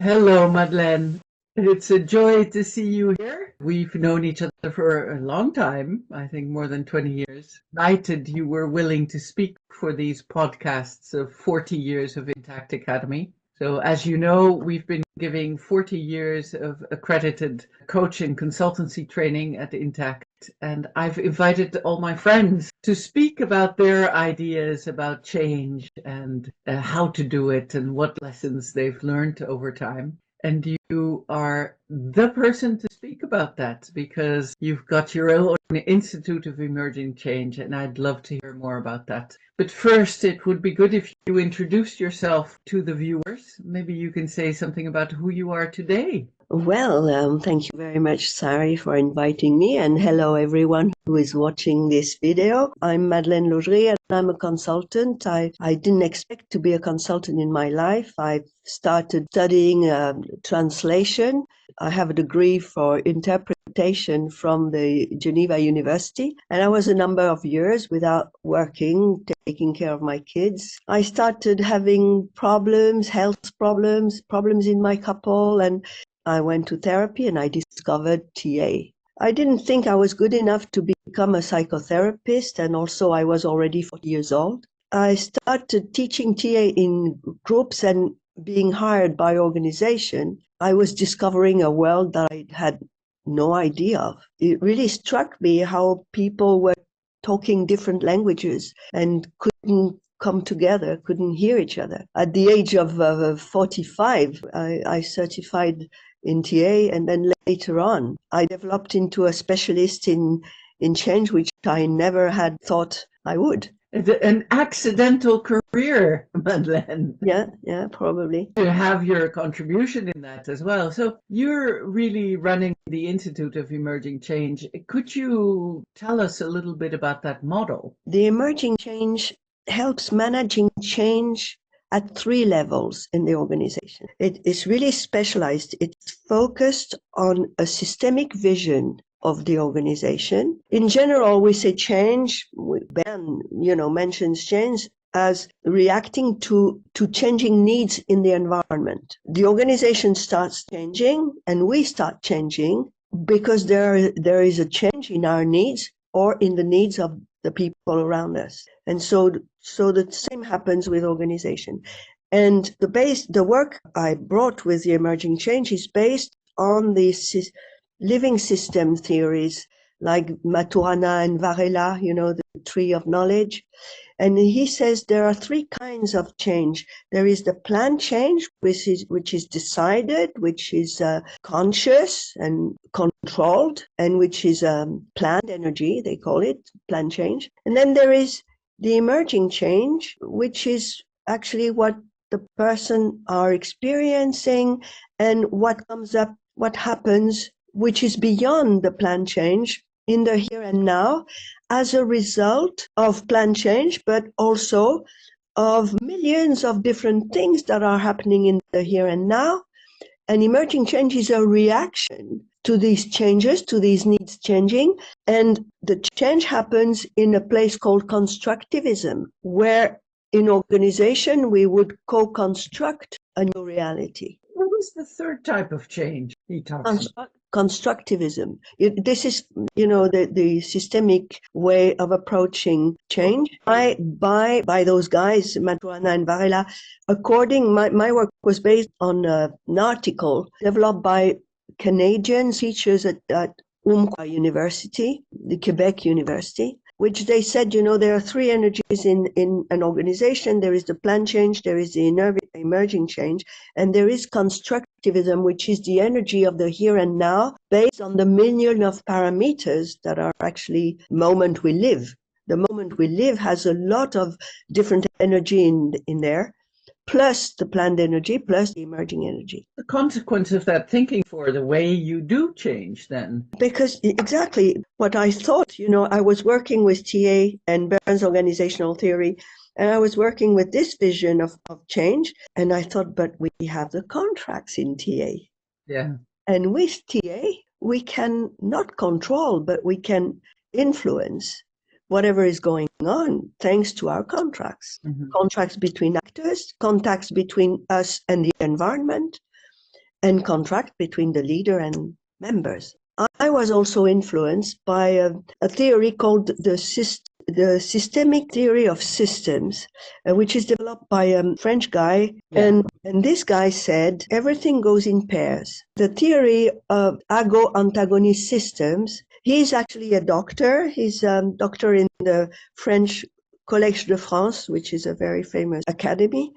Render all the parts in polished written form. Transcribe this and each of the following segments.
Hello, Madeleine. It's a joy to see you here. We've known each other for a long time, I think more than 20 years. Delighted you were willing to speak for these podcasts of 40 years of Intact Academy. So, as you know, we've been giving 40 years of accredited coaching consultancy training at Intact, and I've invited all my friends to speak about their ideas about change and how to do it and what lessons they've learned over time. And you are the person to speak about that because you've got your own Institute of Emerging Change, and I'd love to hear more about that. But first, it would be good if you introduced yourself to the viewers. Maybe you can say something about who you are today. Well, thank you very much, Sari, for inviting me, and hello everyone who is watching this video. I'm Madeleine Laugeri, and I'm a consultant. I didn't expect to be a consultant in my life. I started studying translation. I have a degree for interpretation from the Geneva University, and I was a number of years without working, taking care of my kids. I started having problems, health problems, problems in my couple, and I went to therapy and I discovered TA. I didn't think I was good enough to become a psychotherapist, and also I was already 40 years old. I started teaching TA in groups and being hired by organization. I was discovering a world that I had no idea of. It really struck me how people were talking different languages and couldn't come together, couldn't hear each other. At the age of 45, I certified in TA, and then later on, I developed into a specialist in change, which I never had thought I would. An accidental career, Madeleine. Yeah, probably. To have your contribution in that as well. So you're really running the Institute of Emerging Change. Could you tell us a little bit about that model? The emerging change helps managing change at 3 levels in the organization. It is really specialized. It's focused on a systemic vision of the organization. In general, we say change. Ben, mentions change as reacting to changing needs in the environment. The organization starts changing, and we start changing because there is a change in our needs or in the needs of the people around us. And so the same happens with organization. And the work I brought with the emerging change is based on the living system theories like Maturana and Varela, the tree of knowledge. And he says there are 3 kinds of change. There is the planned change, which is decided, which is conscious and controlled, and which is planned energy, they call it, planned change. And then there is the emerging change, which is actually what the person are experiencing and what comes up, what happens, which is beyond the planned change in the here and now as a result of planned change, but also of millions of different things that are happening in the here and now. And emerging change is a reaction to these changes, to these needs changing. And the change happens in a place called constructivism, where in organization we would co-construct a new reality. What is the third type of change he talks about? Constructivism. This is, the systemic way of approaching change by those guys, Maturana and Varela. My work was based on an article developed by Canadian teachers at Umpqua University, the Quebec University, which they said, there are 3 energies in an organization. There is the planned change, there is the emerging change, and there is constructivism, which is the energy of the here and now based on the million of parameters that are actually moment we live. The moment we live has a lot of different energy in there, plus the planned energy, plus the emerging energy. The consequence of that thinking for the way you do change then? Because exactly what I thought, I was working with TA and Bern's organizational theory, and I was working with this vision of change, and I thought, but we have the contracts in TA. Yeah. And with TA, we can not control, but we can influence whatever is going on thanks to our contracts. Contracts between actors, contacts between us and the environment. and contract between the leader and members. I was also influenced by a theory called the systemic theory of systems, which is developed by a French guy. And this guy said everything goes in pairs. The theory of ago-antagonist systems, he's actually a doctor. He's a doctor in the French Collège de France, which is a very famous academy.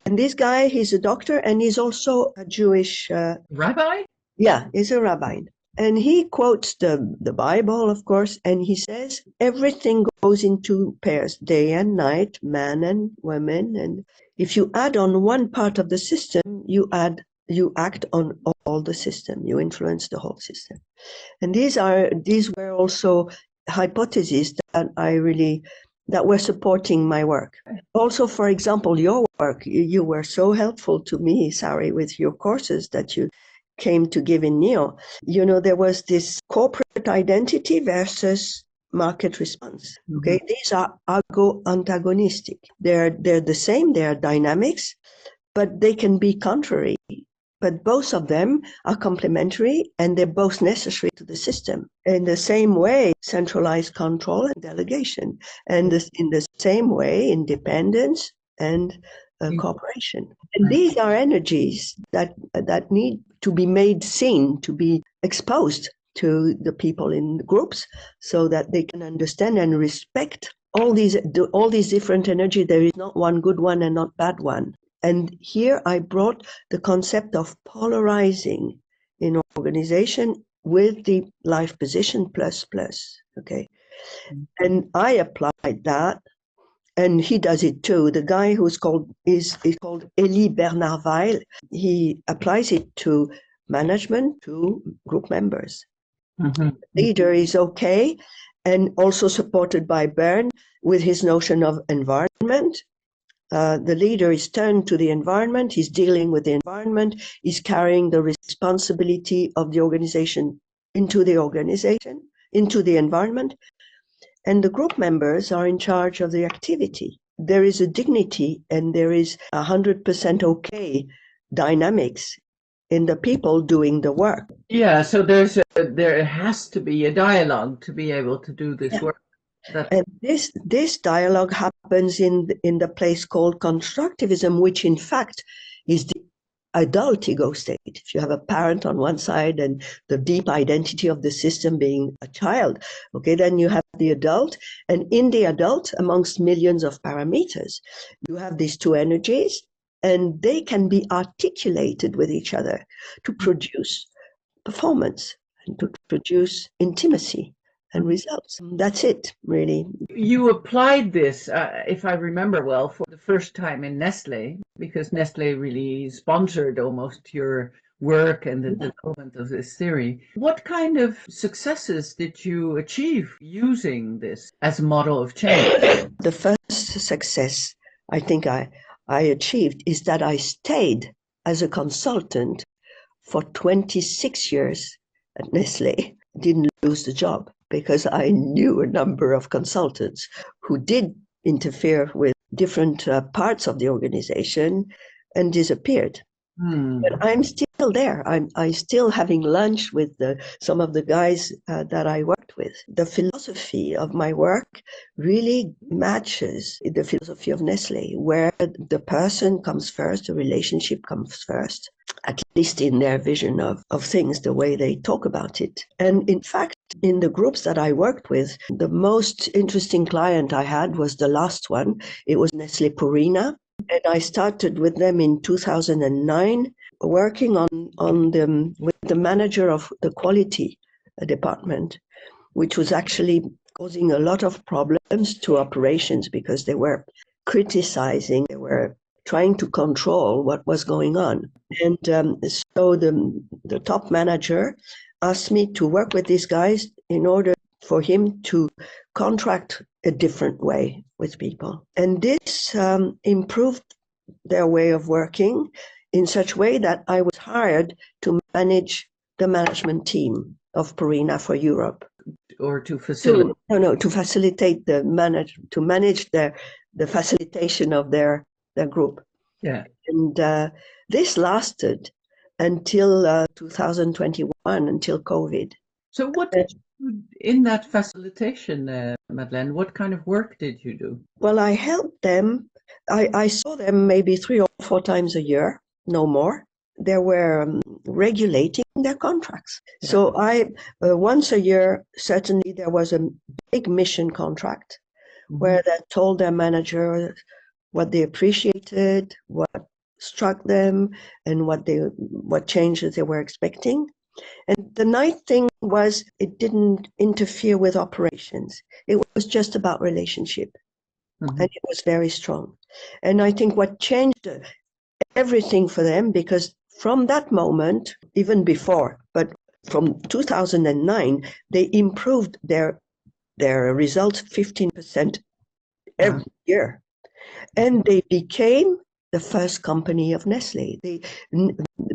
And this guy, he's a doctor and he's also a Jewish... rabbi? Yeah, he's a rabbi. And he quotes the Bible, of course, and he says everything goes into pairs, day and night, man and woman. And if you add on one part of the system, you act on all the system, you influence the whole system. And these were also hypotheses that were supporting my work. Also, for example, your work, you were so helpful to me, Sari, with your courses that you came to give in NEO. You know, there was this corporate identity versus market response. Okay, these are ago-antagonistic. They're the same, they are dynamics, but they can be contrary. But both of them are complementary and they're both necessary to the system. In the same way, centralized control and delegation. And in the same way, independence and cooperation. And these are energies that need to be made seen, to be exposed to the people in the groups so that they can understand and respect all these different energies. There is not one good one and not bad one. And here I brought the concept of polarizing in organization with the life position plus. Okay. And I applied that. And he does it too. The guy is called Elie Bernard Weil. He applies it to management, to group members. Leader is okay, and also supported by Bern with his notion of environment. The leader is turned to the environment. He's dealing with the environment. He's carrying the responsibility of the organization, into the environment. And the group members are in charge of the activity. There is a dignity and there is 100% okay dynamics in the people doing the work. Yeah, so there has to be a dialogue to be able to do this work. And this dialogue happens in the place called constructivism, which in fact is the adult ego state. If you have a parent on one side and the deep identity of the system being a child, okay, then you have the adult, and in the adult, amongst millions of parameters, you have these two energies, and they can be articulated with each other to produce performance and to produce intimacy and results. That's it, really. You applied this, if I remember well, for the first time in Nestlé, because Nestlé really sponsored almost your work and the development of this theory. What kind of successes did you achieve using this as a model of change? The first success I think I achieved is that I stayed as a consultant for 26 years at Nestlé. Didn't lose the job, because I knew a number of consultants who did interfere with different parts of the organization and disappeared. But I'm still there. I'm still having lunch with some of the guys that I worked with. The philosophy of my work really matches the philosophy of Nestlé, where the person comes first, the relationship comes first, at least in their vision of things, the way they talk about it. And in fact, in the groups that I worked with, the most interesting client I had was the last one. It was Nestlé Purina. And I started with them in 2009, working with the manager of the quality department, which was actually causing a lot of problems to operations because they were criticizing, they were trying to control what was going on. And so the top manager asked me to work with these guys in order for him to contract a different way with people. And this improved their way of working in such a way that I was hired to manage the management team of Purina for Europe. Or to facilitate? To facilitate to manage the facilitation of their group. Yeah. And this lasted until 2021, until COVID. So what did you do in that facilitation, Madeleine? What kind of work did you do? Well, I helped them. I saw them maybe 3 or 4 times a year, no more. They were regulating their contracts. Yeah. So I once a year, certainly there was a big mission contract where they told their manager what they appreciated, what struck them, and what changes they were expecting. And the nice thing was it didn't interfere with operations. It was just about relationship. And it was very strong. And I think what changed everything for them, because from that moment, even before, but from 2009, they improved their results 15% every year. And they became the first company of Nestlé.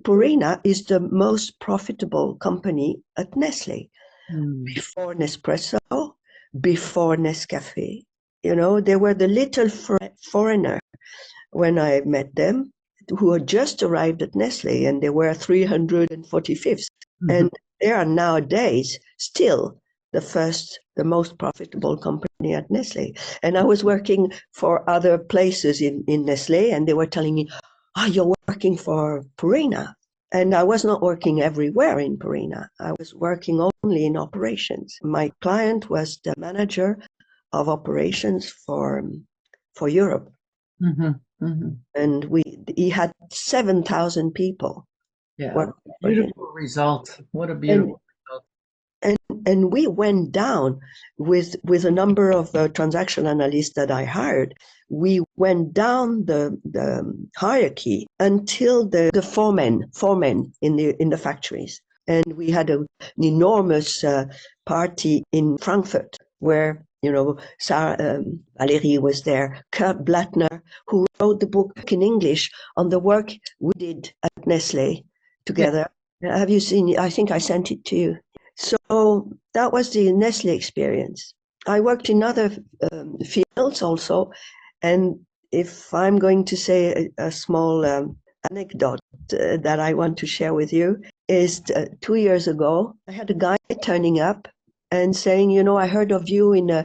Purina is the most profitable company at Nestlé. Before Nespresso, before Nescafé. You know, they were the little foreigner when I met them, who had just arrived at Nestlé, and they were 345th. And they are nowadays still the most profitable company at Nestlé. And I was working for other places in Nestlé, and they were telling me, you're working for Purina. And I was not working everywhere in Purina. I was working only in operations. My client was the manager of operations for Europe. And he had 7,000 people. Yeah, beautiful result. What a beautiful result. And we went down with a number of transaction analysts that I hired. We went down the hierarchy until the foremen in the factories. And we had an enormous party in Frankfurt where, Sarah Laugeri was there, Kurt Blattner, who wrote the book in English on the work we did at Nestlé together. Yeah. Have you seen it? I think I sent it to you. So that was the Nestlé experience. I worked in other fields also. And if I'm going to say a small anecdote that I want to share with you, is 2 years ago, I had a guy turning up and saying, I heard of you in a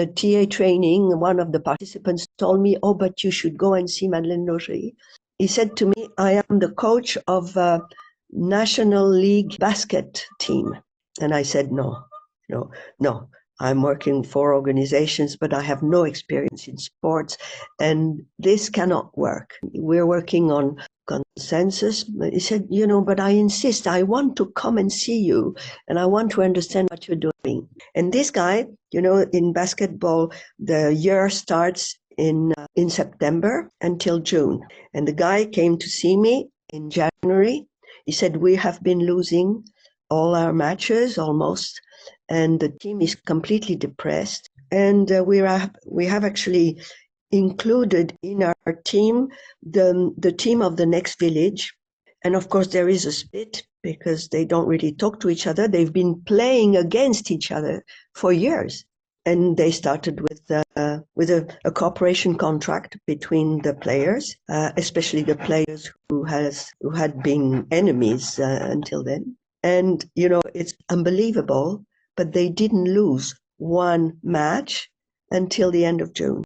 TA training. One of the participants told me, but you should go and see Madeleine Laugeri. He said to me, I am the coach of National League basket team. And I said, no. I'm working for organizations, but I have no experience in sports, and this cannot work. We're working on consensus. He said, but I insist, I want to come and see you, and I want to understand what you're doing. And this guy, in basketball, the year starts in September until June. And the guy came to see me in January. He said, we have been losing all our matches almost, and the team is completely depressed. And we have actually included in our team the team of the next village. And of course there is a split because they don't really talk to each other. They've been playing against each other for years. And they started with a cooperation contract between the players, especially the players who had been enemies until then. And, it's unbelievable, but they didn't lose one match until the end of June.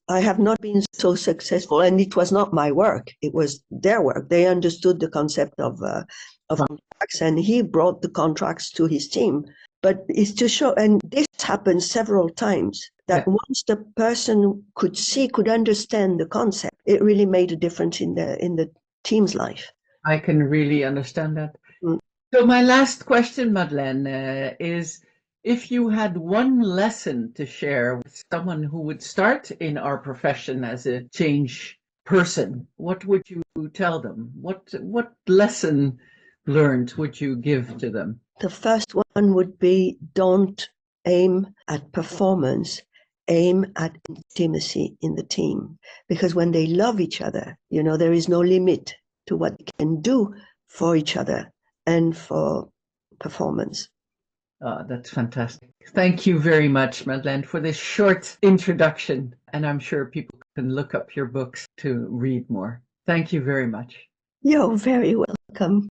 I have not been so successful, and it was not my work. It was their work. They understood the concept of contracts, and he brought the contracts to his team. But it's to show, and this happened several times, that once the person could understand the concept, it really made a difference in the team's life. I can really understand that. So my last question, Madeleine, is if you had one lesson to share with someone who would start in our profession as a change person, what would you tell them? What lesson learned would you give to them? The first one would be, don't aim at performance, aim at intimacy in the team. Because when they love each other, there is no limit to what they can do for each other and for performance. That's fantastic. Thank you very much, Madeleine, for this short introduction. And I'm sure people can look up your books to read more. Thank you very much. You're very welcome. Welcome.